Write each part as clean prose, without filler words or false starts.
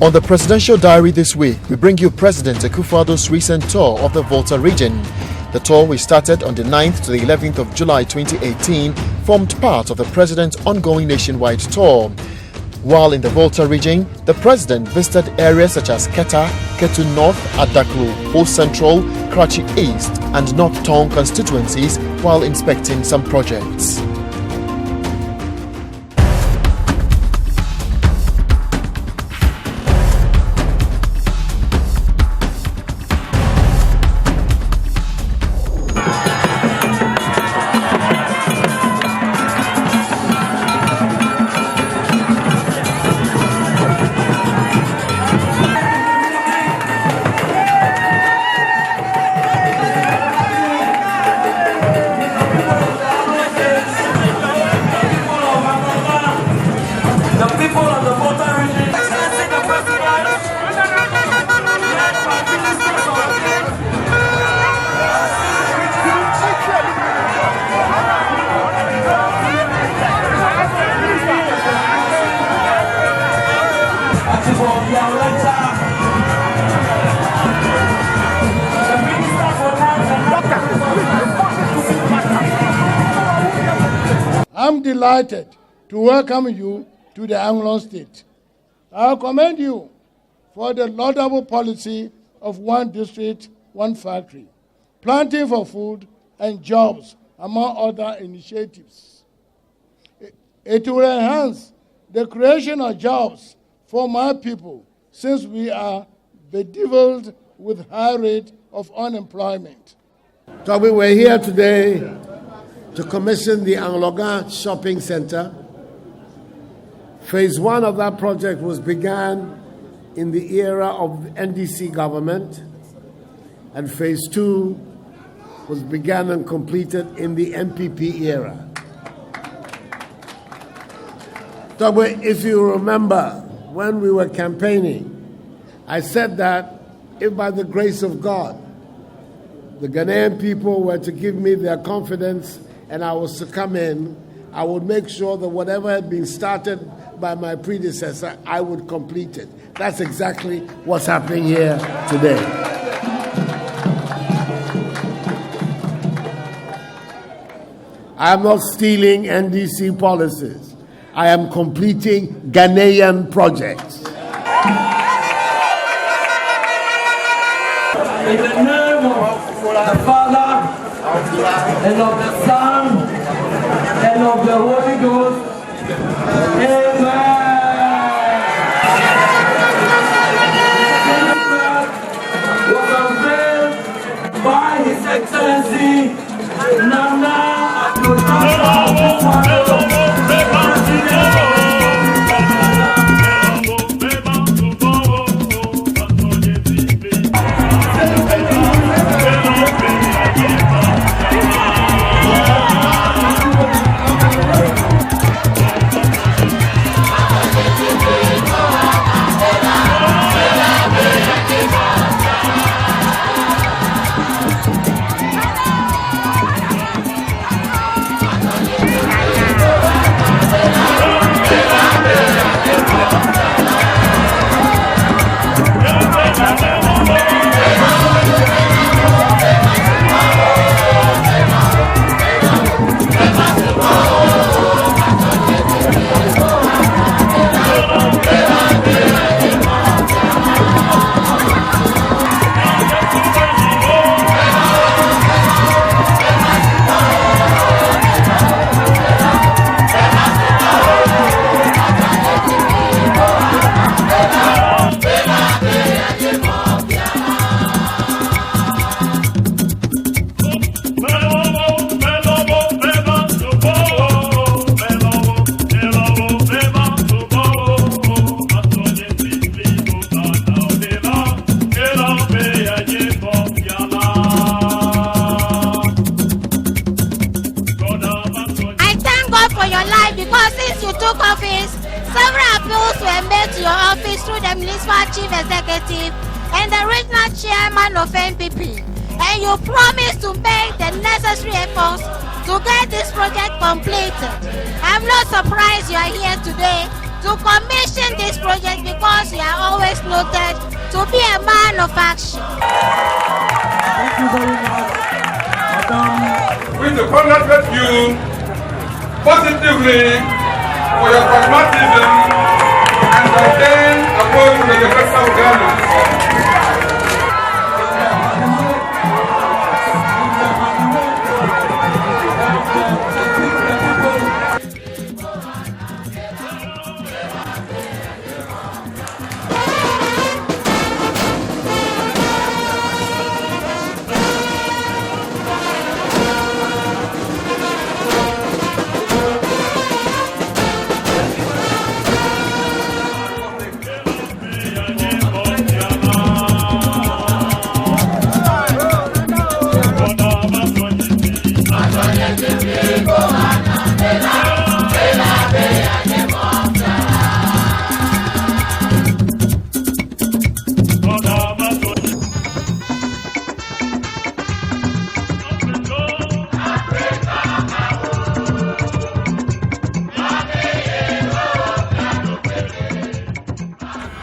On the Presidential Diary this week, we bring you President Akufo-Addo's recent tour of the Volta region. The tour, which started on the 9th to the 11th of July 2018, formed part of the President's ongoing nationwide tour. While in the Volta region, the President visited areas such as Keta, Ketu North, Adaklu, Ho Central, Karachi East and North Town constituencies while inspecting some projects. I'm delighted to welcome you to the Anglon State. I commend you for the laudable policy of one district, one factory, planting for food and jobs, among other initiatives. It will enhance the creation of jobs for my people, since we are bedeviled with high rate of unemployment. So we were here today to commission the Angloga Shopping Center. Phase 1 of that project was began in the era of the NDC government, and Phase 2 was began and completed in the MPP era. So if you remember, when we were campaigning, I said that if by the grace of God, the Ghanaian people were to give me their confidence and I was to come in, I would make sure that whatever had been started by my predecessor, I would complete it. That's exactly what's happening here today. I am not stealing NDC policies. I am completing Ghanaian projects. In the name of the Father, and of the Son, and of the Holy Ghost, amen. Was unveiled by His Excellency, Nana Akufo-Addo. Chief Executive and the Regional Chairman of NPP, and you promise to make the necessary efforts to get this project completed. I'm not surprised you are here today to commission this project because you are always noted to be a man of action. Thank you very much, Madam. We congratulate you positively for your pragmatism and ordained approach to the universal government.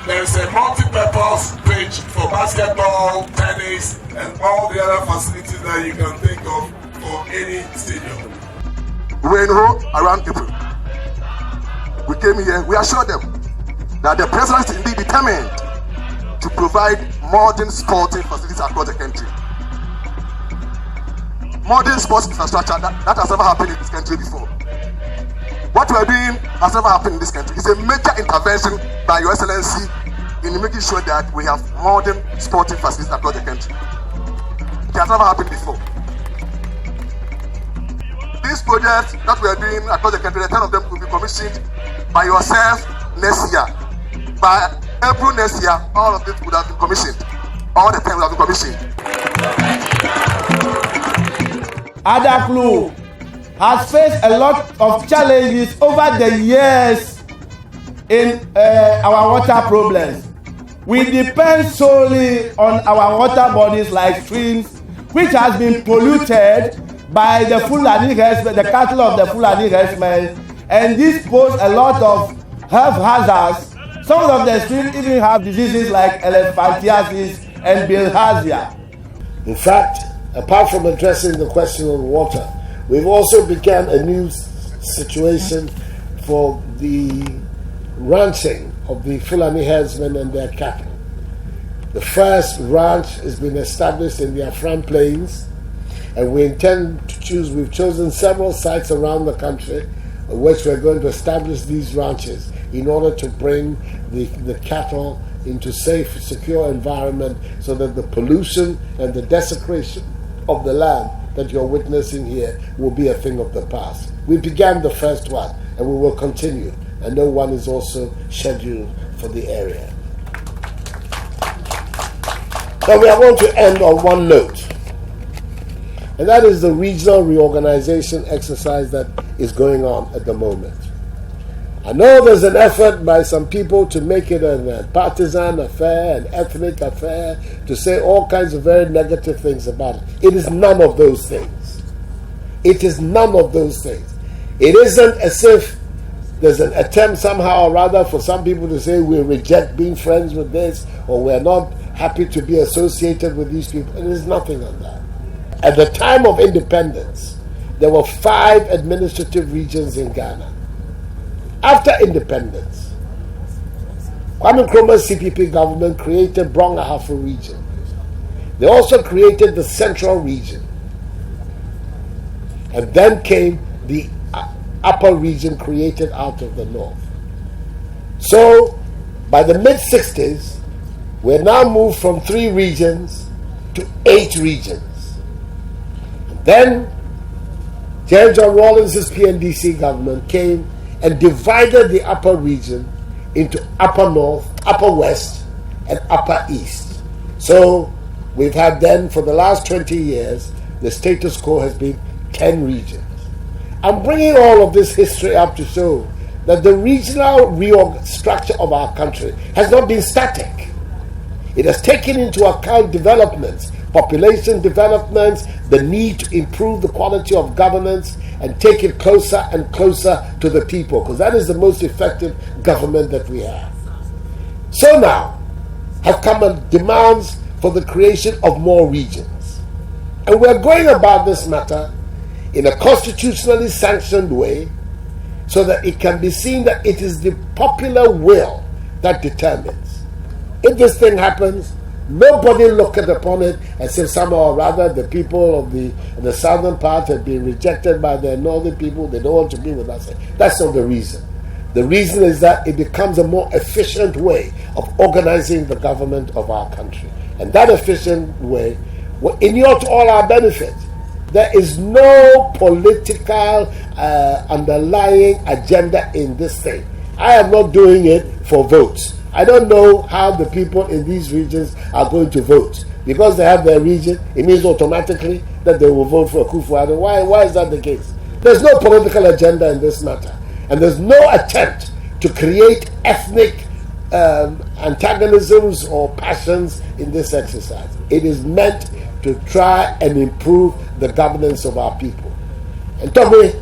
There is a multi-purpose pitch for basketball, tennis, and all the other facilities that you can think of for any stadium. We were in Rome around April. We came here, we assured them that the president is indeed determined to provide modern sporting facilities across the country. Modern sports infrastructure, that has never happened in this country before. What we are doing has never happened in this country. It's a major intervention by Your Excellency in making sure that we have modern sporting facilities across the country. It has never happened before. These projects that we are doing across the country, the 10 of them will be commissioned by yourself next year. By April next year, all of it would have been commissioned. All the 10 will have been commissioned. Adaklu has faced a lot of challenges over the years in our water problems. We depend solely on our water bodies like streams, which has been polluted by the Fulani herdsmen, the cattle of the Fulani herdsmen, and this poses a lot of health hazards. Some of the streams even have diseases like elephantiasis and bilharzia. In fact, apart from addressing the question of water, we've also begun a new situation for the ranching of the Fulani herdsmen and their cattle. The first ranch has been established in the Afram Plains, and we intend to choose, we've chosen several sites around the country in which we're going to establish these ranches in order to bring the cattle into safe, secure environment so that the pollution and the desecration of the land that you're witnessing here will be a thing of the past. We began the first one and we will continue, and no one is also scheduled for the area. Now we are going to end on one note, and that is the regional reorganization exercise that is going on at the moment. I know there's an effort by some people to make it a partisan affair, an ethnic affair, to say all kinds of very negative things about it. It is none of those things. It is none of those things. It isn't as if there's an attempt somehow or rather for some people to say we reject being friends with this, or we're not happy to be associated with these people. It is nothing of that. At the time of independence, there were 5 administrative regions in Ghana. After independence, Kwame Nkrumah's CPP government created Brong Ahafo region. They also created the Central region. And then came the Upper region created out of the North. So, by the mid-60s, we're now moved from 3 regions to 8 regions. And then, Jerry John Rawlings' PNDC government came and divided the Upper region into Upper North, Upper West, and Upper East. So, we've had then, for the last 20 years, the status quo has been 10 regions. I'm bringing all of this history up to show that the regional reorg structure of our country has not been static. It has taken into account developments, population developments, the need to improve the quality of governance, and take it closer and closer to the people, because that is the most effective government that we have. So now have come demands for the creation of more regions. And we're going about this matter in a constitutionally sanctioned way so that it can be seen that it is the popular will that determines. If this thing happens, nobody look upon it and say somehow or rather the people of the southern part have been rejected by the northern people, they don't want to be with us. That's not the reason. The reason is that it becomes a more efficient way of organizing the government of our country. And that efficient way will inure to all our benefit. There is no political underlying agenda in this thing. I am not doing it for votes. I don't know how the people in these regions are going to vote. Because they have their region, it means automatically that they will vote for Akufo-Addo. Why is that the case? There's no political agenda in this matter. And there's no attempt to create ethnic antagonisms or passions in this exercise. It is meant to try and improve the governance of our people. And Tommy,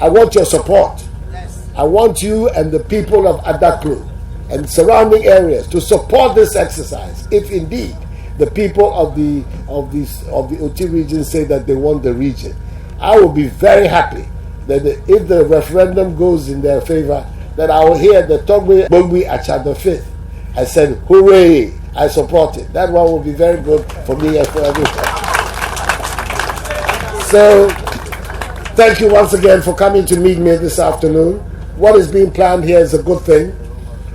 I want your support. Yes. I want you and the people of Adaklu and surrounding areas to support this exercise. If indeed the people of the Oti region say that they want the region, I will be very happy that if the referendum goes in their favor, that I will hear the Togbe Bongwi Achado 5th. I said, hooray, I support it. That one will be very good for me and for everyone. So, thank you once again for coming to meet me this afternoon. What is being planned here is a good thing.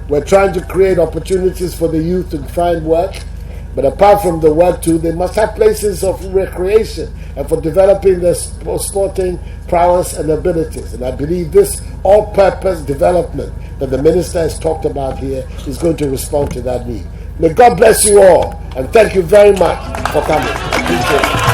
We're trying to create opportunities for the youth to find work. But apart from the work too, they must have places of recreation and for developing their sporting prowess and abilities. And I believe this all-purpose development that the minister has talked about here is going to respond to that need. May God bless you all, and thank you very much for coming. I appreciate it.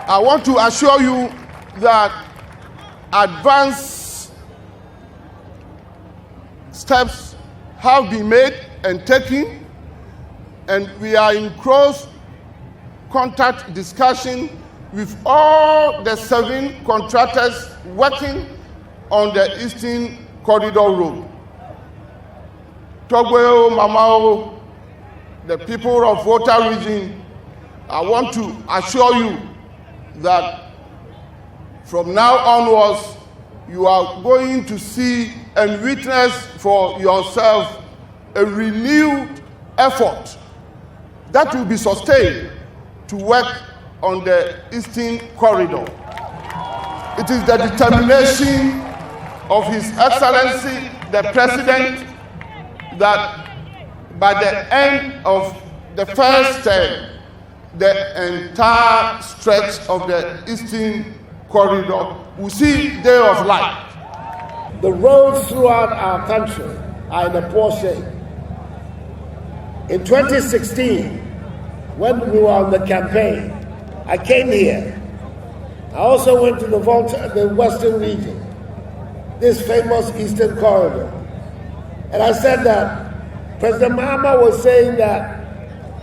I want to assure you that advanced steps have been made and taken, and we are in close contact discussion with all the 7 contractors working on the Eastern Corridor Road. Togweo, Mamao, the people of Volta region, I want to assure you that from now onwards, you are going to see and witness for yourself a renewed effort that will be sustained to work on the Eastern Corridor. It is the determination of His Excellency, the President, that by the end of the first term, the entire stretch of the Eastern Corridor will see day of light. The roads throughout our country are in a poor shape. In 2016, when we were on the campaign, I came here. I also went to the Volta, the Western region, this famous Eastern Corridor. And I said that President Mahama was saying that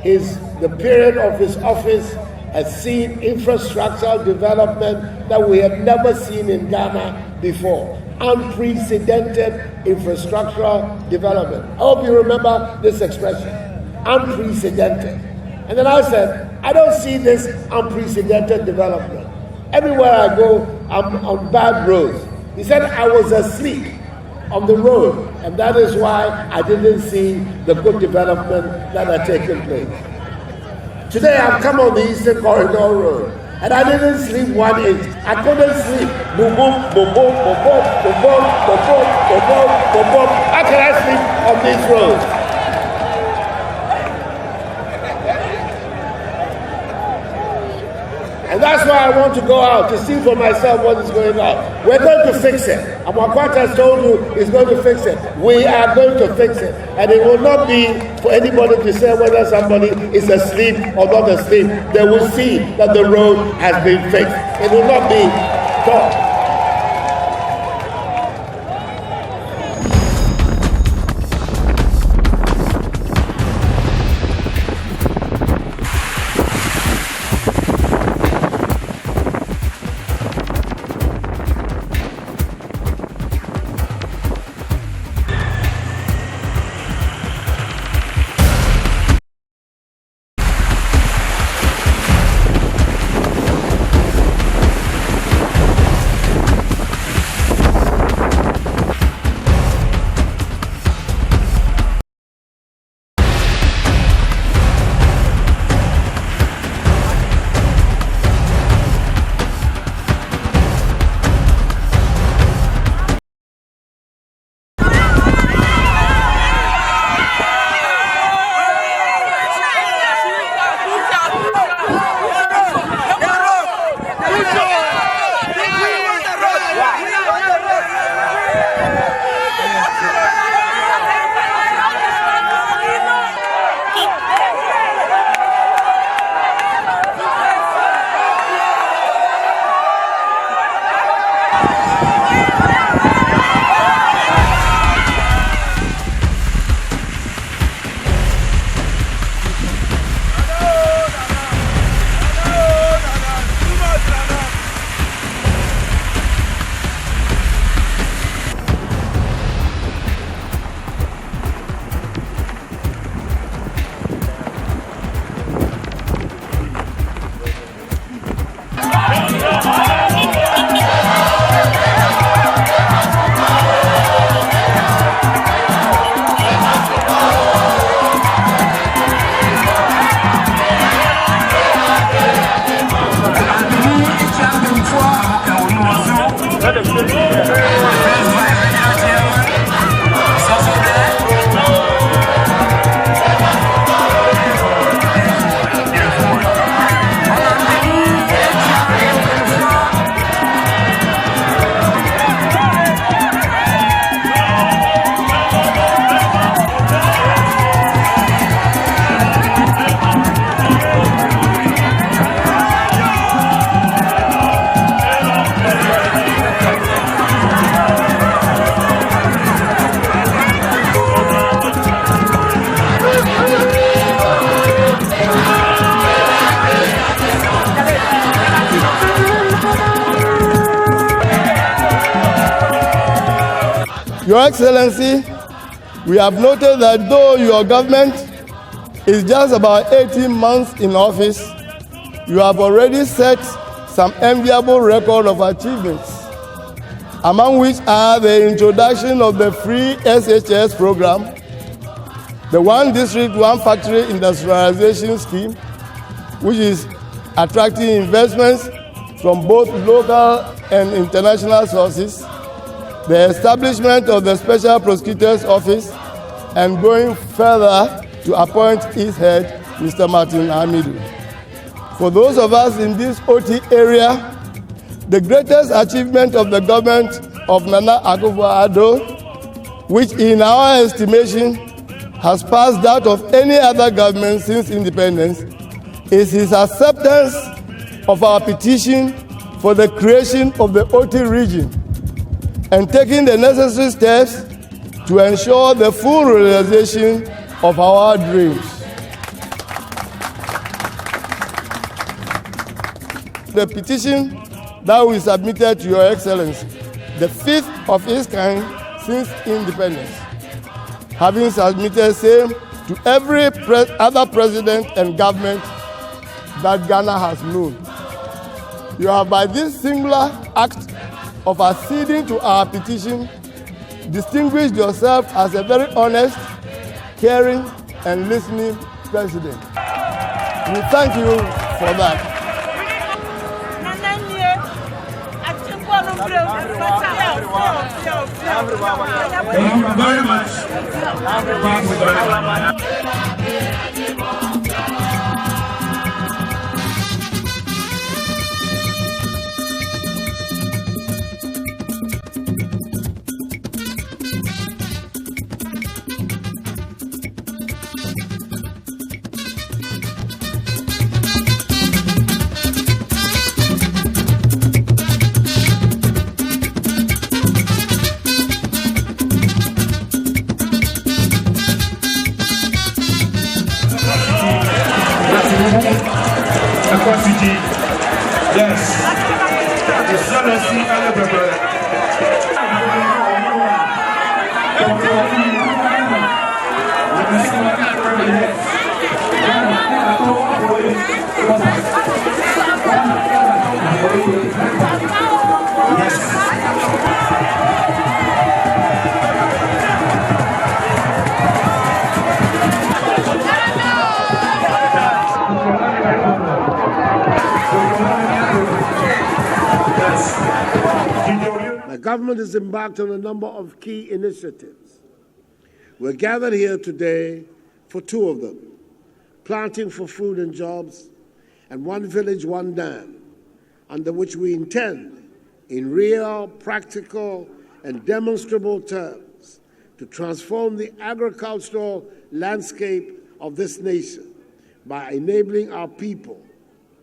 the period of his office has seen infrastructural development that we have never seen in Ghana before. Unprecedented infrastructural development. I hope you remember this expression, unprecedented. And then I said, I don't see this unprecedented development. Everywhere I go, I'm on bad roads. He said I was asleep on the road And that is why I didn't see the good development that had taken place. Today I've come on the Eastern Corridor Road, and I didn't sleep 1 inch. I couldn't sleep. Boom, boom, boom, boom, boom, boom, boom, boom, boom, boom, boom, boom, boom, boom. How can I sleep on these roads? And that's why I want to go out to see for myself what is going on. We're going to fix it. And what has told you is going to fix it. We are going to fix it. And it will not be for anybody to say whether somebody is asleep or not asleep. They will see that the road has been fixed. It will not be talk. Your Excellency, we have noted that though your government is just about 18 months in office, you have already set some enviable record of achievements, among which are the introduction of the free SHS program, the One District, One Factory industrialization scheme, which is attracting investments from both local and international sources, the establishment of the Special Prosecutor's Office, and going further to appoint its head, Mr. Martin Hamidu. For those of us in this OT area, the greatest achievement of the government of Nana Akufo-Addo, which in our estimation has passed that of any other government since independence, is his acceptance of our petition for the creation of the OT region and taking the necessary steps to ensure the full realization of our dreams. The petition that we submitted to Your Excellency, the fifth of its kind since independence, having submitted same to every other president and government that Ghana has known. You have, by this singular act of acceding to our petition, distinguished yourself as a very honest, caring, and listening president. We thank you for that. Thank you very much. Thank you very much. Akufo-Addo, yes. Excellency The government has embarked on a number of key initiatives. We're gathered here today for two of them: Planting for Food and Jobs and One Village, One Dam, under which we intend, in real, practical, and demonstrable terms, to transform the agricultural landscape of this nation by enabling our people,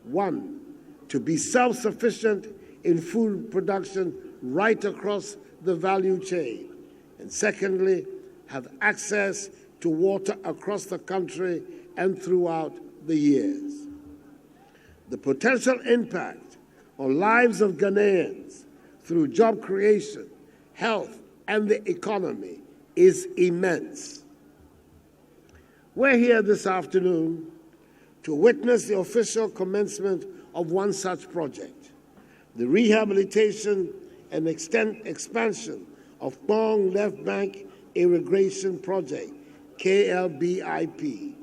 one, to be self-sufficient in food production right across the value chain, and secondly, have access to water across the country and throughout the years. The potential impact on lives of Ghanaians through job creation, health, and the economy is immense. We're here this afternoon to witness the official commencement of one such project, the rehabilitation and expansion of Bong Left Bank Irrigation Project, KLBIP.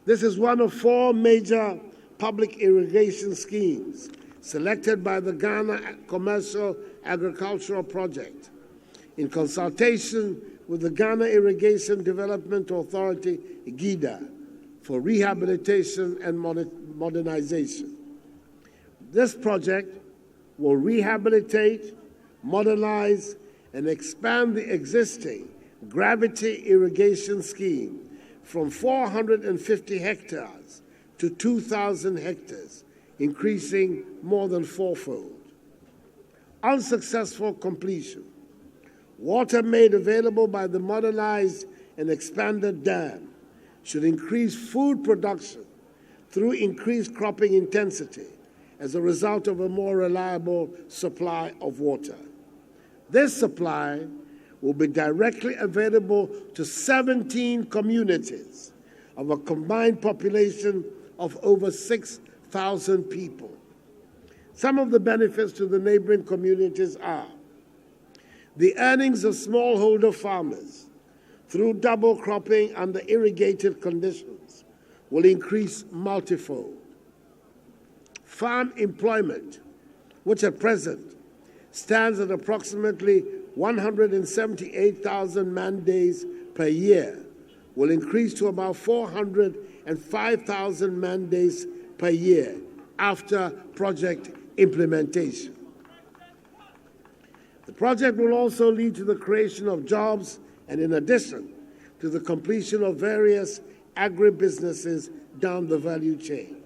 This is one of four major public irrigation schemes selected by the Ghana Commercial Agricultural Project in consultation with the Ghana Irrigation Development Authority, GIDA, for rehabilitation and modernization. This project will rehabilitate, modernize, and expand the existing gravity irrigation scheme from 450 hectares to 2,000 hectares, increasing more than fourfold. Unsuccessful completion. Water made available by the modernized and expanded dam should increase food production through increased cropping intensity as a result of a more reliable supply of water. This supply will be directly available to 17 communities of a combined population of over 6,000 people. Some of the benefits to the neighboring communities are the earnings of smallholder farmers through double cropping under irrigated conditions will increase multifold. Farm employment, which at present stands at approximately 178,000 man-days per year, will increase to about 405,000 man-days per year after project implementation. The project will also lead to the creation of jobs and, in addition, to the completion of various agribusinesses down the value chain.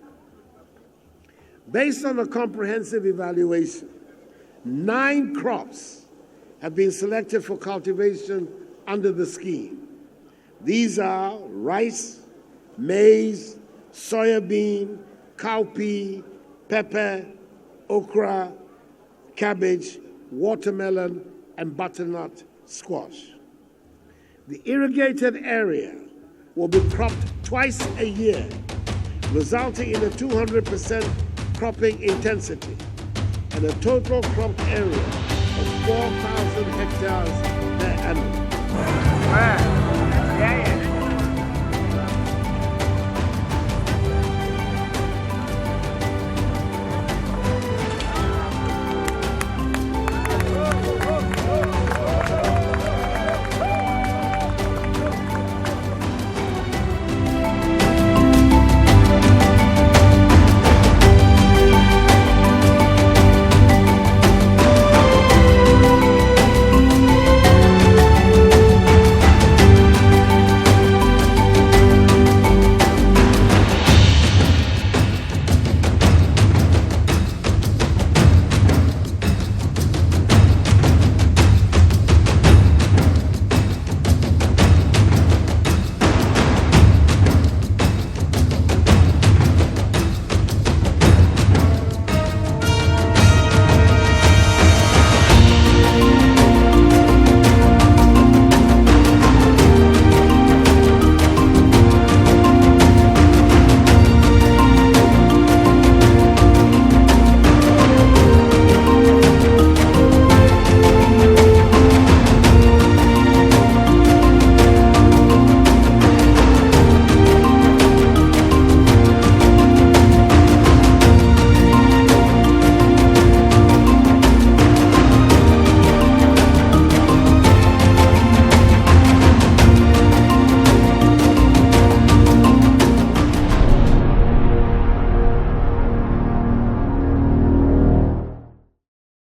Based on a comprehensive evaluation, 9 crops have been selected for cultivation under the scheme. These are rice, maize, soybean, cowpea, pepper, okra, cabbage, watermelon, and butternut squash. The irrigated area will be cropped twice a year, resulting in a 200% cropping intensity and a total cropped area of 4,000 hectares Yeah, yeah.